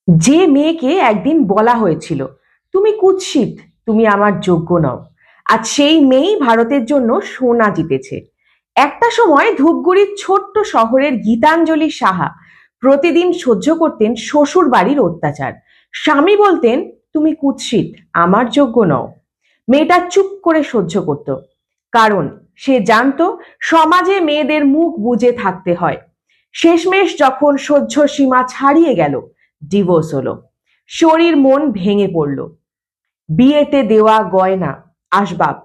যে মেয়েকে একদিন বলা হয়েছিল তুমি কুৎসিত, তুমি আমার যোগ্য নও, আজ সেই মেয়েই ভারতের জন্য সোনা জিতেছে। একটা সময় ধূপগুড়ির ছোট্ট শহরের গীতাঞ্জলি সাহা প্রতিদিন সহ্য করতেন শ্বশুর বাড়ির অত্যাচার। স্বামী বলতেন তুমি কুৎসিত, আমার যোগ্য নও। মেয়েটা চুপ করে সহ্য করত, কারণ সে জানতো সমাজে মেয়েদের মুখ বুজে থাকতে হয়। শেষমেশ যখন সহ্য সীমা ছাড়িয়ে গেল, ডিভোর্স হলো। শরীর মন ভেঙে পড়ল। বিয়েতে দেওয়া গয়না, আসবাব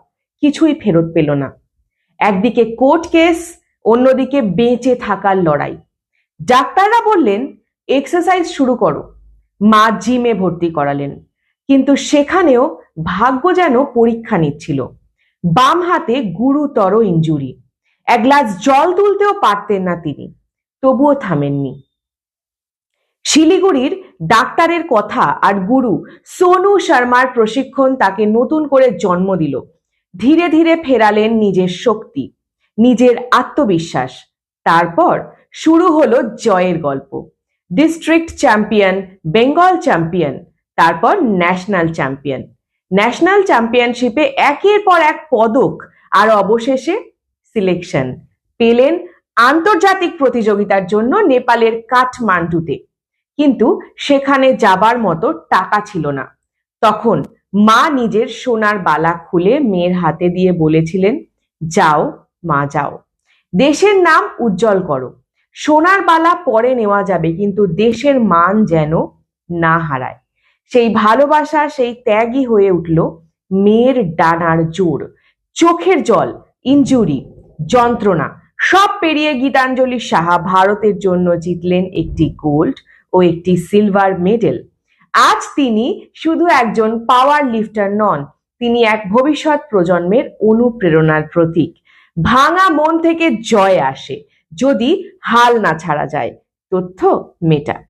কিছুই ফেরত পেল না। একদিকে কোর্ট কেস, অন্যদিকে বেঁচে থাকার লড়াই। ডাক্তাররা বললেন এক্সারসাইজ শুরু করো। মা জিমে ভর্তি করালেন, কিন্তু সেখানেও ভাগ্য যেন পরীক্ষা নিচ্ছিল। বাম হাতে গুরুতর ইনজুরি, এক গ্লাস জল তুলতেও পারতেন না তিনি। তবুও থামেননি। শিলিগুড়ির ডাক্তারের কথা আর গুরু সোনু শর্মার প্রশিক্ষণ তাকে নতুন করে জন্ম দিল। ধীরে ধীরে ফেরালেন নিজের শক্তি, নিজের আত্মবিশ্বাস। তারপর শুরু হলো জয়ের গল্প। ডিস্ট্রিক্ট চ্যাম্পিয়ন, বেঙ্গল চ্যাম্পিয়ন, তারপর ন্যাশনাল চ্যাম্পিয়ন। ন্যাশনাল চ্যাম্পিয়নশিপে একের পর এক পদক, আর অবশেষে সিলেকশন পেলেন আন্তর্জাতিক প্রতিযোগিতার জন্য নেপালের কাঠমান্ডুতে। কিন্তু সেখানে যাবার মতো টাকা ছিল না। তখন মা নিজের সোনার বালা খুলে মেয়ের হাতে দিয়ে বলেছিলেন, যাও মা যাও, দেশের নাম উজ্জ্বল করো। সোনার বালা পরে নেওয়া যাবে, কিন্তু দেশের মান যেন না হারায়। সেই ভালোবাসা, সেই ত্যাগই হয়ে উঠল মেয়ের ডানার জোর। চোখের জল, ইনজুরি, যন্ত্রণা সব পেরিয়ে গীতাঞ্জলি সাহা ভারতের জন্য জিতলেন একটি গোল্ড ও একটি সিলভার মেডেল। আজ তিনি শুধু একজন পাওয়ার লিফটার নন, তিনি এক ভবিষ্যৎ প্রজন্মের অনুপ্রেরণার প্রতীক। ভাঙা মন থেকে জয় আসে যদি হাল না ছাড়া যায়। তথ্য মেটা।